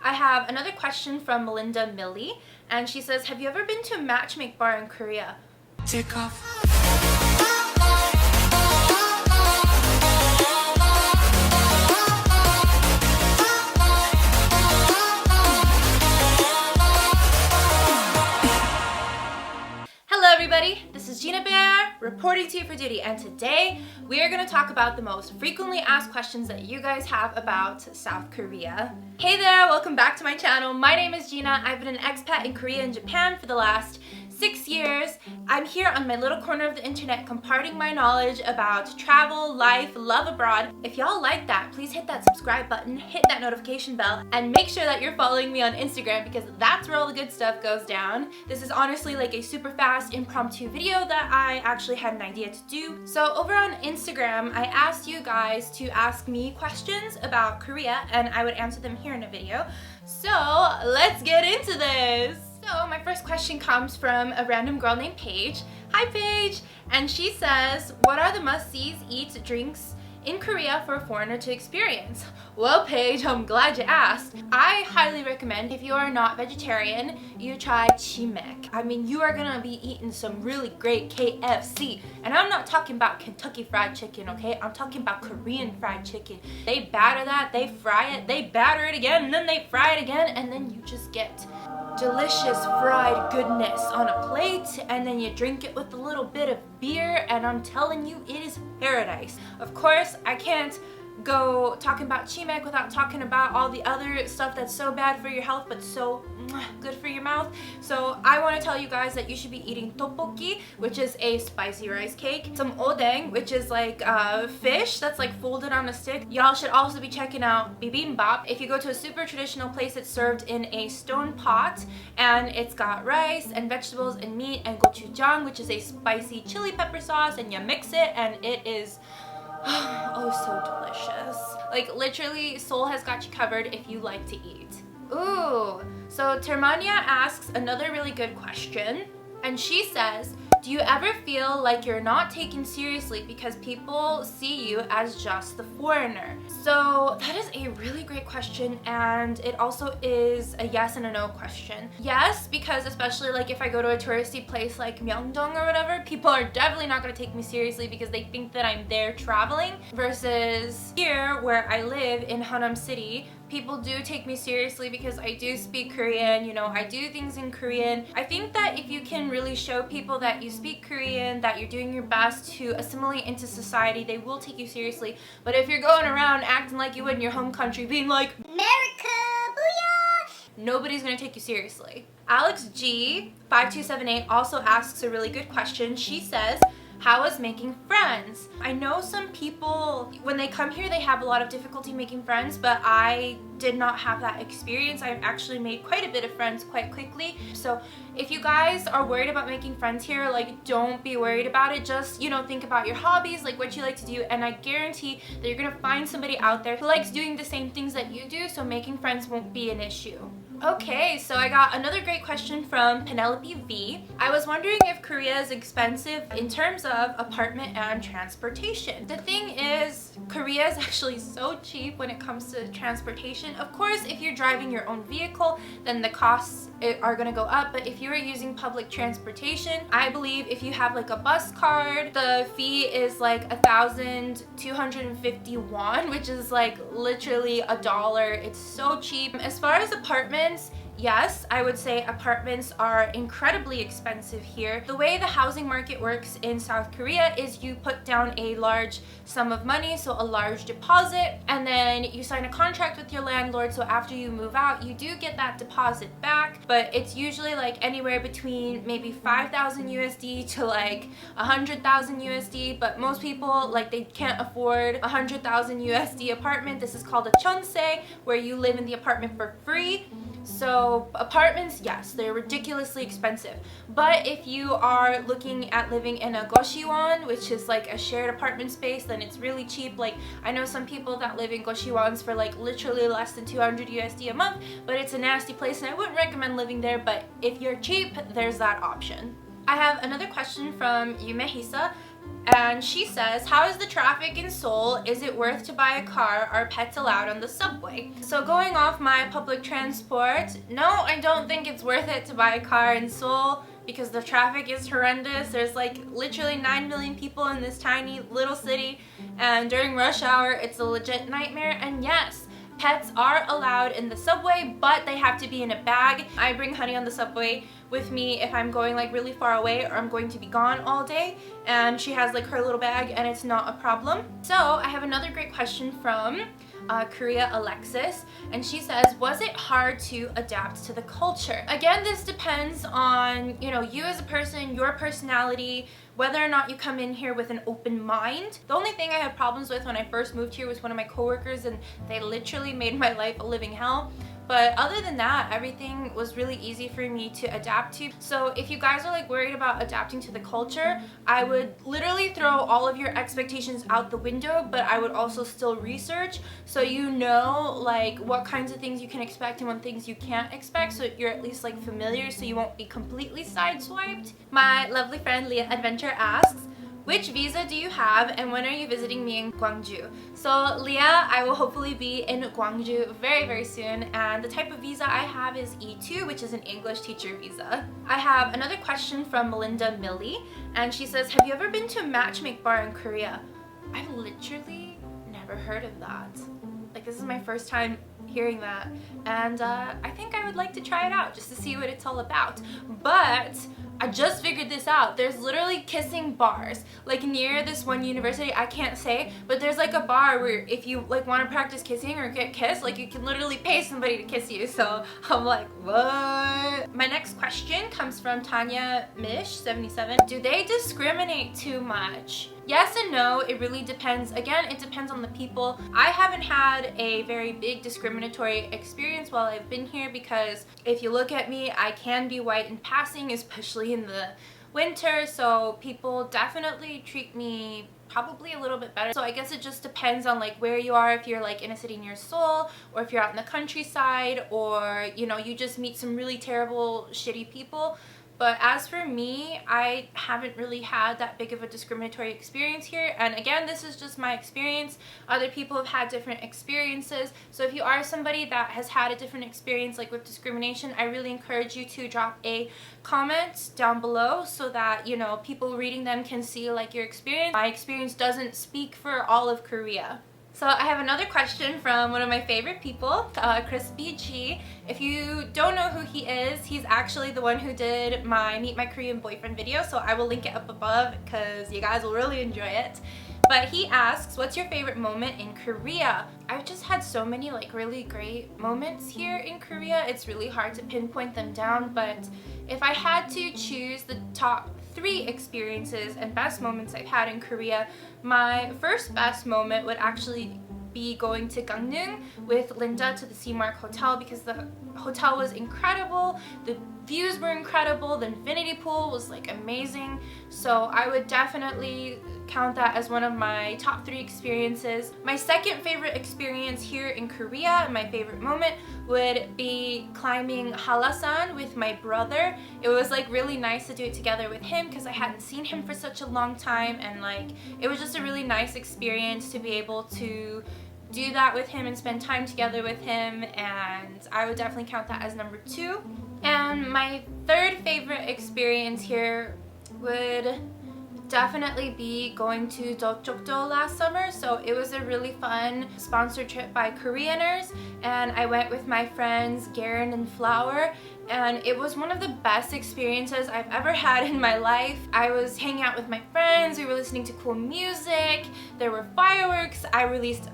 I have another question from Melinda Millie, and she says, have you ever been to a matchmake bar in Korea? Take off. Hello everybody, this is Gina Bear reporting to you for duty, and today we are going to talk about the most frequently asked questions that you guys have about South Korea. Hey there, welcome back to my channel. My name is Gina. I've been an expat in Korea and Japan for the last 6 years. I'm here on my little corner of the internet imparting my knowledge about travel, life, love abroad. If y'all like that, please hit that subscribe button, hit that notification bell, and make sure that you're following me on Instagram because that's where all the good stuff goes down. This is honestly like a super fast impromptu video that I actually had an idea to do. So over on Instagram, I asked you guys to ask me questions about Korea and I would answer them here in a video. So let's get into this. So my first question comes from a random girl named Paige. Hi Paige! And she says, what are the must-sees, eats, drinks in Korea for a foreigner to experience? Well Paige, I'm glad you asked. I highly recommend, if you are not vegetarian, you try chimek. I mean, you are gonna be eating some really great KFC. And I'm not talking about Kentucky Fried Chicken, okay? I'm talking about Korean fried chicken. They batter that, they fry it, they batter it again, and then they fry it again, and then you just get delicious fried goodness on a plate, and then you drink it with a little bit of beer, and I'm telling you, it is paradise. Of course, I can't go talking about chimek without talking about all the other stuff that's so bad for your health but so good for your mouth. So I want to tell you guys that you should be eating tteokbokki, which is a spicy rice cake, some odeng, which is like fish that's like folded on a stick. Y'all should also be checking out bibimbap. If you go to a super traditional place, it's served in a stone pot and it's got rice and vegetables and meat and gochujang, which is a spicy chili pepper sauce, and you mix it and it is oh, so delicious. Like literally, Seoul has got you covered if you like to eat. Ooh, so Termania asks another really good question, and she says, do you ever feel like you're not taken seriously because people see you as just the foreigner? So that is a really great question, and it also is a yes and a no question. Yes, because especially like if I go to a touristy place like Myeongdong or whatever, people are definitely not going to take me seriously because they think that I'm there traveling, versus here where I live in Hanam City, people do take me seriously because I do speak Korean, you know, I do things in Korean. I think that if you can really show people that you speak Korean, that you're doing your best to assimilate into society, they will take you seriously. But if you're going around acting like you would in your home country, being like, America, booyah! Nobody's gonna take you seriously. Alex G 5278 also asks a really good question. She says, how is making friends? I know some people, when they come here, they have a lot of difficulty making friends, but I did not have that experience. I've actually made quite a bit of friends quite quickly. So if you guys are worried about making friends here, like, don't be worried about it. Just, you know, think about your hobbies, like what you like to do, and I guarantee that you're gonna find somebody out there who likes doing the same things that you do, so making friends won't be an issue. Okay, so I got another great question from Penelope V. I was wondering if Korea is expensive in terms of apartment and transportation. The thing is, Korea is actually so cheap when it comes to transportation. Of course, if you're driving your own vehicle, then the costs are gonna go up, but if you're using public transportation, I believe if you have like a bus card, the fee is like 1,250 won, which is like literally $1. It's so cheap. As far as apartments, yes, I would say apartments are incredibly expensive here. The way the housing market works in South Korea is you put down a large sum of money, so a large deposit, and then you sign a contract with your landlord, so after you move out, you do get that deposit back, but it's usually like anywhere between maybe 5,000 USD to like 100,000 USD, but most people, like, they can't afford 100,000 USD apartment. This is called a chonse, where you live in the apartment for free. So apartments, yes, they're ridiculously expensive. But if you are looking at living in a goshiwon, which is like a shared apartment space, then it's really cheap. Like, I know some people that live in goshiwons for like literally less than 200 USD a month, but it's a nasty place and I wouldn't recommend living there. But if you're cheap, there's that option. I have another question from Yumehisa. And she says, how is the traffic in Seoul? Is it worth to buy a car? Are pets allowed on the subway? So going off my public transport, no, I don't think it's worth it to buy a car in Seoul because the traffic is horrendous. There's like literally 9 million people in this tiny little city, and during rush hour, it's a legit nightmare. And yes, pets are allowed in the subway, but they have to be in a bag. I bring Honey on the subway with me if I'm going like really far away or I'm going to be gone all day, and she has like her little bag and it's not a problem. So I have another great question from Korea Alexis, and she says, was it hard to adapt to the culture? Again, this depends on, you know, you as a person, your personality, whether or not you come in here with an open mind. The only thing I had problems with when I first moved here was one of my coworkers, and they literally made my life a living hell. But other than that, everything was really easy for me to adapt to. So if you guys are like worried about adapting to the culture, I would literally throw all of your expectations out the window, but I would also still research so you know like what kinds of things you can expect and what things you can't expect, so you're at least like familiar so you won't be completely sideswiped. My lovely friend Leah Adventure asks, which visa do you have and when are you visiting me in Gwangju? So Leah, I will hopefully be in Gwangju very, very soon, and the type of visa I have is E2, which is an English teacher visa. I have another question from Melinda Millie, and she says, have you ever been to a matchmake bar in Korea? I've literally never heard of that. Like, this is my first time hearing that, and I think I would like to try it out just to see what it's all about. But I just figured this out. There's literally kissing bars like near this one university. I can't say, but there's like a bar where if you like want to practice kissing or get kissed, like you can literally pay somebody to kiss you. So I'm like, what? My next question comes from Tanya Mish 77. Do they discriminate too much? Yes and no, it really depends. Again, it depends on the people. I haven't had a very big discriminatory experience while I've been here because if you look at me, I can be white in passing, especially in the winter, so people definitely treat me probably a little bit better. So I guess it just depends on like where you are, if you're like in a city near Seoul or if you're out in the countryside, or you know, you just meet some really terrible shitty people. But as for me, I haven't really had that big of a discriminatory experience here. And again, this is just my experience. Other people have had different experiences. So if you are somebody that has had a different experience like with discrimination, I really encourage you to drop a comment down below so that, you know, people reading them can see like your experience. My experience doesn't speak for all of Korea. So I have another question from one of my favorite people, Chris BG. If you don't know who he is, he's actually the one who did my Meet My Korean Boyfriend video, so I will link it up above because you guys will really enjoy it. But he asks, what's your favorite moment in Korea? I've just had so many like really great moments here in Korea. It's really hard to pinpoint them down, but if I had to choose the top 3 experiences and best moments I've had in Korea, my first best moment would actually be going to Gangneung with Linda to the Seamark Hotel because the hotel was incredible, the views were incredible, the infinity pool was like amazing. So I would definitely count that as one of my top 3 experiences. My second favorite experience here in Korea, and my favorite moment, would be climbing Hallasan with my brother. It was like really nice to do it together with him because I hadn't seen him for such a long time, and like it was just a really nice experience to be able to do that with him and spend time together with him, and I would definitely count that as number 2. And my third favorite experience here would definitely be going to Dokjokdo last summer. So it was a really fun sponsored trip by Koreaners, and I went with my friends Garen and Flower, and it was one of the best experiences I've ever had in my life. I was hanging out with my friends, we were listening to cool music, there were fireworks, I released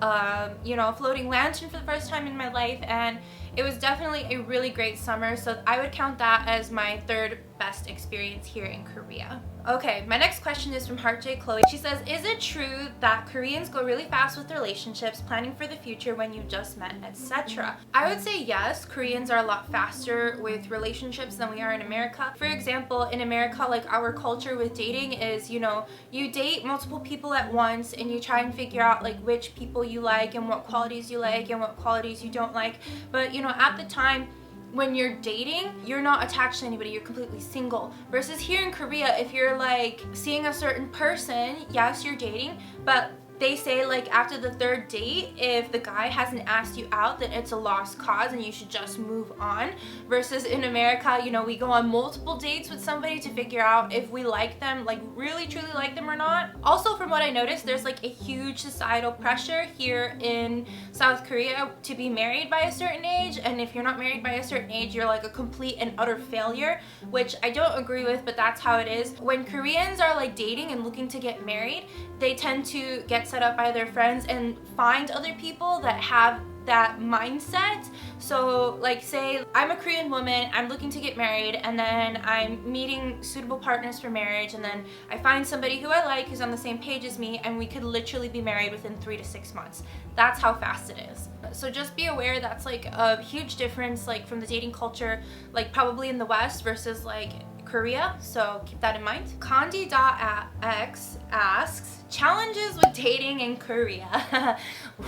you know, a floating lantern for the first time in my life, and it was definitely a really great summer. So I would count that as my third best experience here in Korea. Okay, my next question is from Heart J. Chloe. She says, is it true that Koreans go really fast with relationships, planning for the future when you just met, etc.? I would say yes, Koreans are a lot faster with relationships than we are in America. For example, in America, like our culture with dating is, you know, you date multiple people at once and you try and figure out like which people you like and what qualities you like and what qualities you don't like. But you know, at the time, when you're dating, you're not attached to anybody, you're completely single. Versus here in Korea, if you're like seeing a certain person, yes, you're dating, but they say like after the third date, if the guy hasn't asked you out, then it's a lost cause and you should just move on. Versus in America, you know, we go on multiple dates with somebody to figure out if we like them, like really truly like them or not. Also, from what I noticed, there's like a huge societal pressure here in South Korea to be married by a certain age, and if you're not married by a certain age, you're like a complete and utter failure, which I don't agree with, but that's how it is. When Koreans are like dating and looking to get married, they tend to get set up by their friends and find other people that have that mindset. So like say I'm a Korean woman, I'm looking to get married, and then I'm meeting suitable partners for marriage, and then I find somebody who I like who's on the same page as me, and we could literally be married within 3 to 6 months. That's how fast it is. So just be aware that's like a huge difference like from the dating culture, like probably in the West versus like Korea, so keep that in mind. Condi.x asks, challenges with dating in Korea.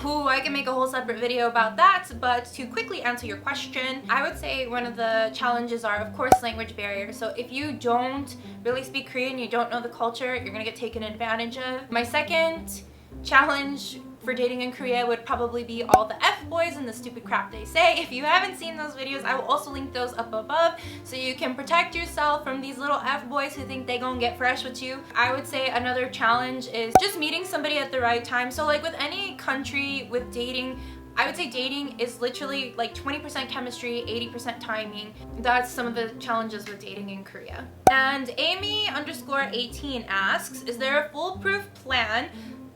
Ooh, I can make a whole separate video about that, but to quickly answer your question, I would say one of the challenges are, of course, language barrier. So if you don't really speak Korean, you don't know the culture, you're gonna get taken advantage of. My second challenge for dating in Korea would probably be all the F-boys and the stupid crap they say. If you haven't seen those videos, I will also link those up above so you can protect yourself from these little F-boys who think they gonna get fresh with you. I would say another challenge is just meeting somebody at the right time. So like with any country with dating, I would say dating is literally like 20% chemistry, 80% timing. That's some of the challenges with dating in Korea. And Amy_18 asks, is there a foolproof plan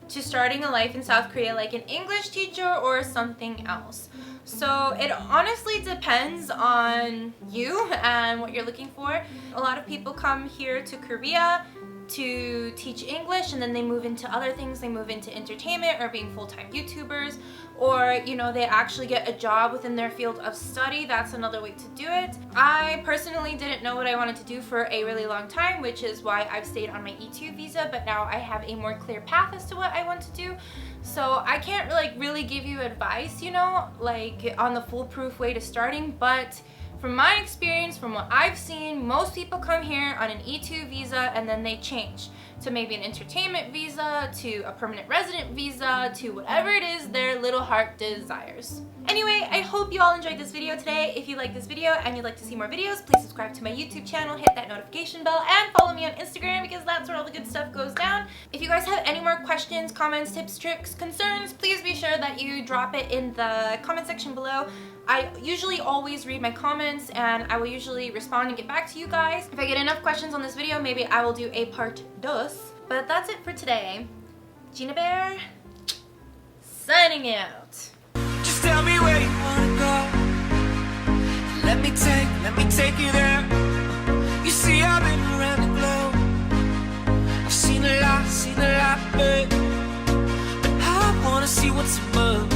to starting a life in South Korea, like an English teacher or something else? So it honestly depends on you and what you're looking for. A lot of people come here to Korea to teach English, and then they move into other things. They move into entertainment or being full-time YouTubers, or you know, they actually get a job within their field of study. That's another way to do it. I personally didn't know what I wanted to do for a really long time, which is why I've stayed on my E2 visa, but now I have a more clear path as to what I want to do. So I can't like really give you advice, you know, like on the foolproof way to starting, but from my experience, from what I've seen, most people come here on an E2 visa and then they change to maybe an entertainment visa, to a permanent resident visa, to whatever it is their little heart desires. Anyway, I hope you all enjoyed this video today. If you like this video and you'd like to see more videos, please subscribe to my YouTube channel, hit that notification bell, and follow me on Instagram because that's where all the good stuff goes down. If you guys have any more questions, comments, tips, tricks, concerns, please be sure that you drop it in the comment section below. I usually always read my comments and I will usually respond and get back to you guys. If I get enough questions on this video, maybe I will do a part 2. But that's it for today. Gina Bear, signing out. Just tell me where you wanna go. Let me take you there. You see, I've been around the globe. I've seen a lot, babe. But I wanna see what's above.